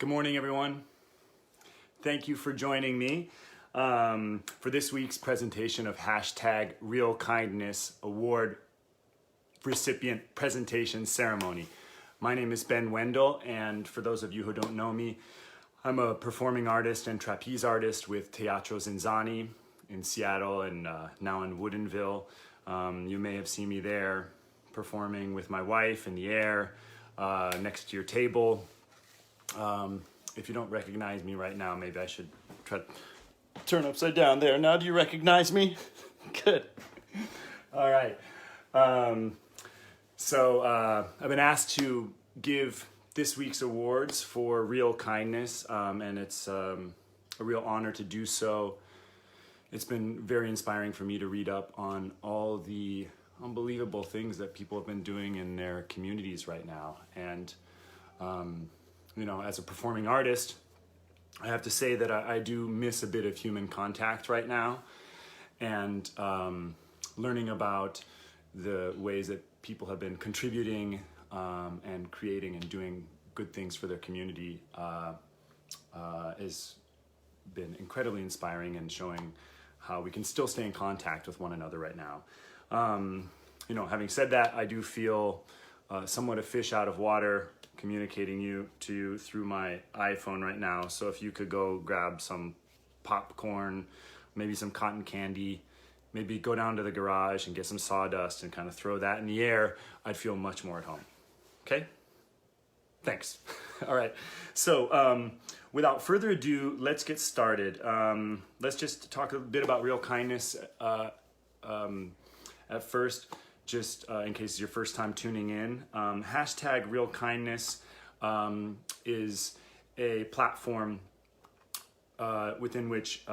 Good morning, everyone. Thank you for joining me for this week's presentation of hashtag Real Kindness Award recipient presentation ceremony. My name is Ben Wendel, and for those of you who don't know me, I'm a performing artist and trapeze artist with Teatro ZinZanni in Seattle and now in Woodinville. You may have seen me there performing with my wife in the air next to your table. If you don't recognize me right now, maybe I should try to turn upside down there. Now, do you recognize me? Good. All right. I've been asked to give this week's awards for real kindness, and it's a real honor to do so. It's been very inspiring for me to read up on all the unbelievable things that people have been doing in their communities right now. And as a performing artist, I have to say that I do miss a bit of human contact right now, and learning about the ways that people have been contributing and creating and doing good things for their community has been incredibly inspiring and showing how we can still stay in contact with one another right now. Having said that, I do feel somewhat a fish out of water communicating to you through my iPhone right now. So if you could go grab some popcorn, maybe some cotton candy, maybe go down to the garage and get some sawdust and kind of throw that in the air, I'd feel much more at home. Okay? Thanks. All right. So without further ado, let's get started. Let's just talk a bit about real kindness at first. Just in case it's your first time tuning in. Hashtag Real Kindness is a platform within which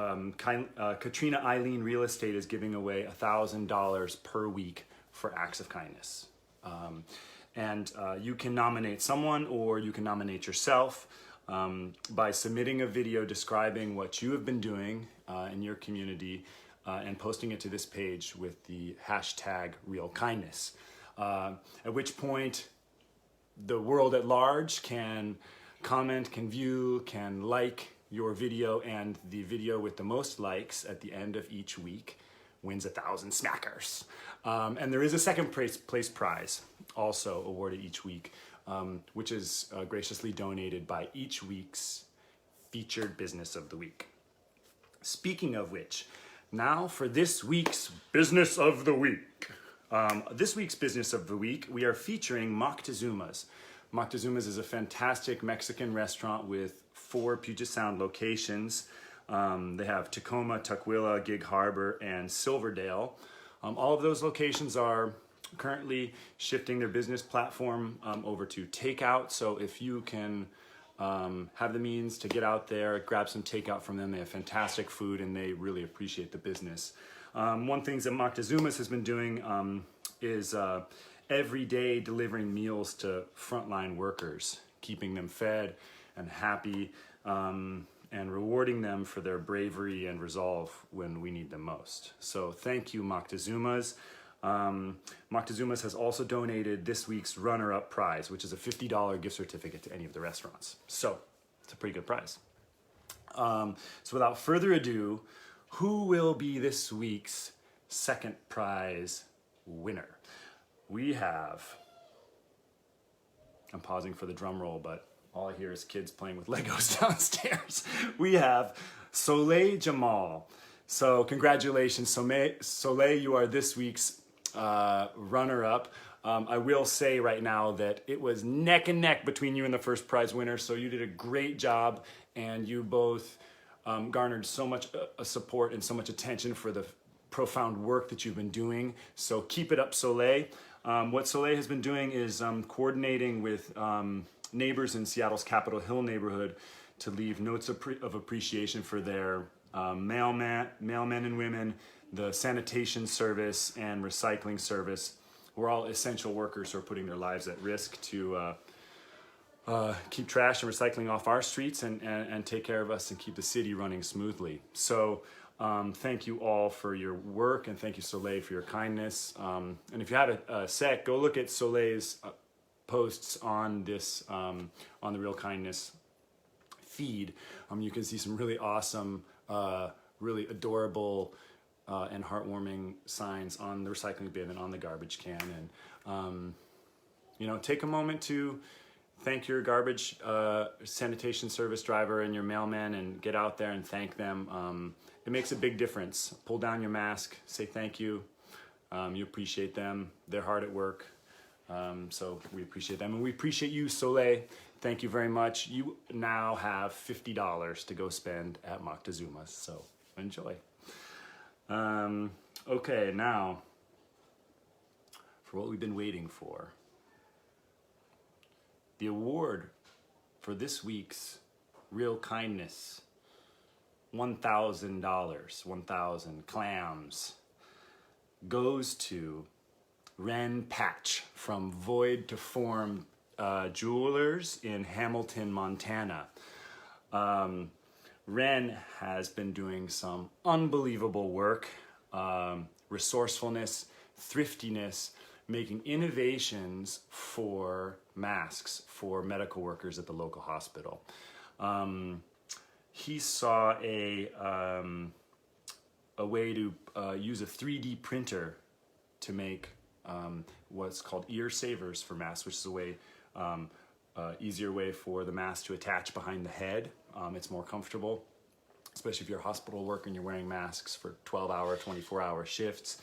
Katrina Eileen Real Estate is giving away $1,000 per week for acts of kindness. You can nominate someone, or you can nominate yourself by submitting a video describing what you have been doing in your community and posting it to this page with the hashtag Real Kindness. At which point the world at large can comment, can view, can like your video, and the video with the most likes at the end of each week wins 1,000 smackers. And there is a second place prize also awarded each week, which is graciously donated by each week's featured business of the week. Speaking of which, now for this week's Business of the Week. This week's Business of the Week, we are featuring Moctezuma's. Moctezuma's is a fantastic Mexican restaurant with 4 Puget Sound locations. They have Tacoma, Tukwila, Gig Harbor, and Silverdale. All of those locations are currently shifting their business platform over to takeout. So if you can have the means to get out there, grab some takeout from them. They have fantastic food and they really appreciate the business. One thing that Moctezuma's has been doing is every day delivering meals to frontline workers, keeping them fed and happy, and rewarding them for their bravery and resolve when we need them most. So thank you, Moctezuma's. Moctezuma's has also donated this week's RunnerUp prize, which is a $50 gift certificate to any of the restaurants. So it's a pretty good prize. So without further ado, who will be this week's second prize winner? We have, I'm pausing for the drum roll, but all I hear is kids playing with Legos downstairs. We have Soleil Jamal. So congratulations, Soleil, you are this week's runner-up. I will say right now that it was neck and neck between you and the first prize winner, so you did a great job, and you both garnered so much support and so much attention for the profound work that you've been doing. So keep it up, Soleil. What Soleil has been doing is coordinating with neighbors in Seattle's Capitol Hill neighborhood to leave notes of appreciation for their mailmen and women, the sanitation service and recycling service. We're all essential workers who are putting their lives at risk to keep trash and recycling off our streets and take care of us and keep the city running smoothly. So thank you all for your work, and thank you, Soleil, for your kindness. And if you have a sec, go look at Soleil's posts on this, on the Real Kindness feed, you can see some really awesome, really adorable and heartwarming signs on the recycling bin and on the garbage can. And you know, take a moment to thank your garbage sanitation service driver and your mailman, and get out there and thank them. It makes a big difference. Pull down your mask, say thank you. You appreciate them. They're hard at work. So we appreciate them, and we appreciate you, Soleil. Thank you very much. You now have $50 to go spend at Moctezuma's, so enjoy. Okay, now for what we've been waiting for. The award for this week's Real Kindness, $1,000, 1,000 clams, goes to Ren Patch from Void to Form Jewelers in Hamilton, Montana. Ren has been doing some unbelievable work, resourcefulness, thriftiness, making innovations for masks for medical workers at the local hospital. He saw a way to use a 3D printer to make what's called ear savers for masks, which is a way, easier way for the mask to attach behind the head. It's more comfortable, especially if you're hospital worker and you're wearing masks for 12-hour, 24-hour shifts.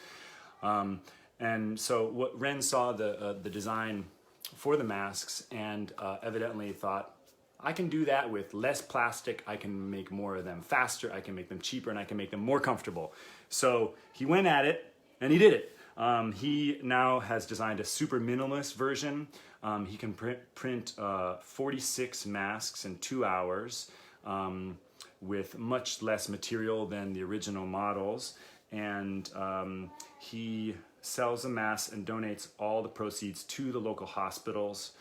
And so what Ren saw the design for the masks, and evidently thought, I can do that with less plastic, I can make more of them faster, I can make them cheaper, and I can make them more comfortable. So he went at it, and he did it. He now has designed a super minimalist version. He can print 46 masks in 2 hours with much less material than the original models. And he sells the masks and donates all the proceeds to the local hospitals.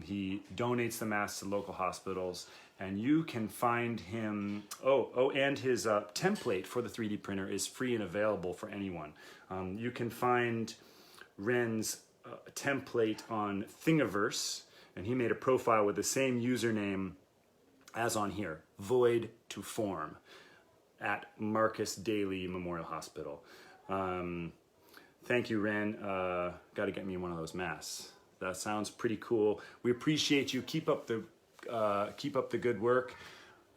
He donates the masks to local hospitals, and you can find him, and his template for the 3D printer is free and available for anyone. You can find Ren's template on Thingiverse, and he made a profile with the same username as on here, Void to Form, at Marcus Daly Memorial Hospital. Thank you, Ren. Got to get me one of those masks. That sounds pretty cool. We appreciate you. Keep up the good work.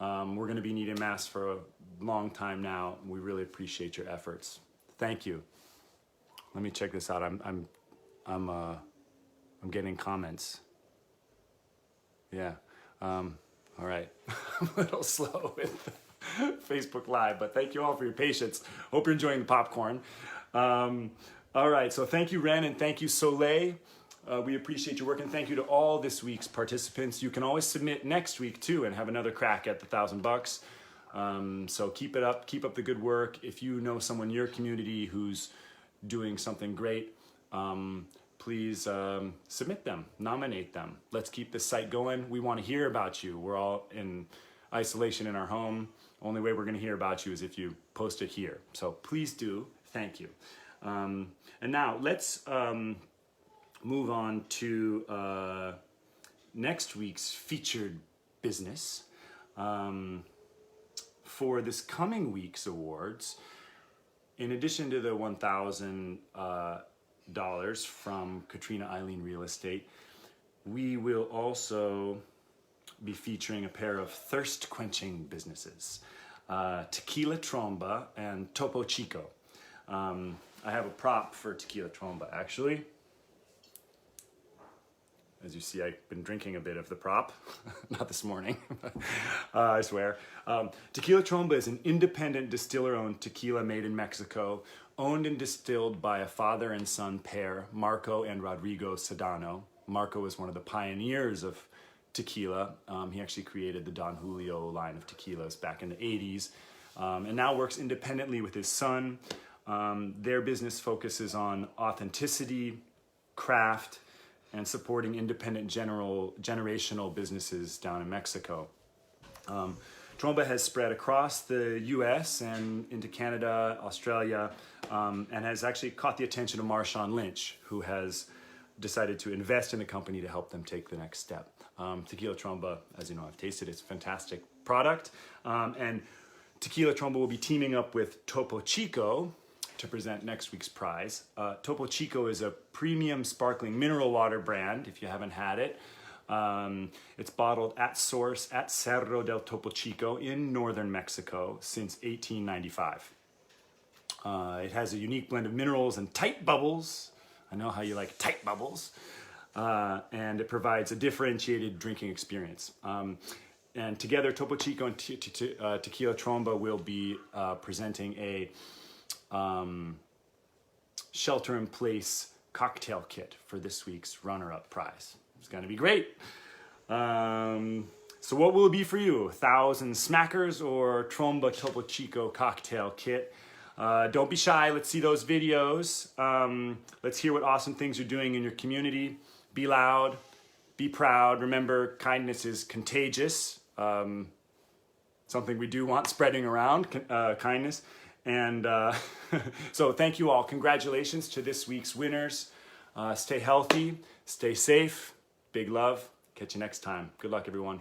We're going to be needing masks for a long time now. We really appreciate your efforts. Thank you. Let me check this out. I'm getting comments. Yeah. All right. I'm a little slow with Facebook Live, but thank you all for your patience. Hope you're enjoying the popcorn. All right. So thank you, Ren, and thank you, Soleil. We appreciate your work, and thank you to all this week's participants. You can always submit next week too and have another crack at the $1,000. So keep it up, keep up the good work. If you know someone in your community who's doing something great, please submit them, nominate them. Let's keep this site going. We want to hear about you. We're all in isolation in our home. Only way we're going to hear about you is if you post it here. So please do. Thank you. And now let's move on to next week's featured business. For this coming week's awards, in addition to the $1,000 from Katrina Eileen Real Estate, we will also be featuring a pair of thirst-quenching businesses, Tequila Tromba and Topo Chico. I have a prop for Tequila Tromba, actually. As you see, I've been drinking a bit of the prop, not this morning, I swear. Tequila Tromba is an independent distiller-owned tequila made in Mexico, owned and distilled by a father and son pair, Marco and Rodrigo Sedano. Marco is one of the pioneers of tequila. He actually created the Don Julio line of tequilas back in the 80s, and now works independently with his son. Their business focuses on authenticity, craft, and supporting independent generational businesses down in Mexico. Tromba has spread across the US and into Canada, Australia, and has actually caught the attention of Marshawn Lynch, who has decided to invest in the company to help them take the next step. Tequila Tromba, as you know, I've tasted, it's a fantastic product. And Tequila Tromba will be teaming up with Topo Chico to present next week's prize. Topo Chico is a premium sparkling mineral water brand, if you haven't had it. It's bottled at source at Cerro del Topo Chico in northern Mexico since 1895. It has a unique blend of minerals and tight bubbles. I know how you like tight bubbles. And it provides a differentiated drinking experience. And together, Topo Chico and Tequila Tromba will be presenting a shelter-in-place cocktail kit for this week's runner-up prize. It's gonna be great. So what will it be for you? 1,000 smackers or Tromba Topo Chico cocktail kit? Don't be shy, let's see those videos. Let's hear what awesome things you're doing in your community. Be loud, be proud. Remember, kindness is contagious. Something we do want spreading around, kindness. And so thank you all. Congratulations to this week's winners. Stay healthy, stay safe. Big love. Catch you next time. Good luck, everyone.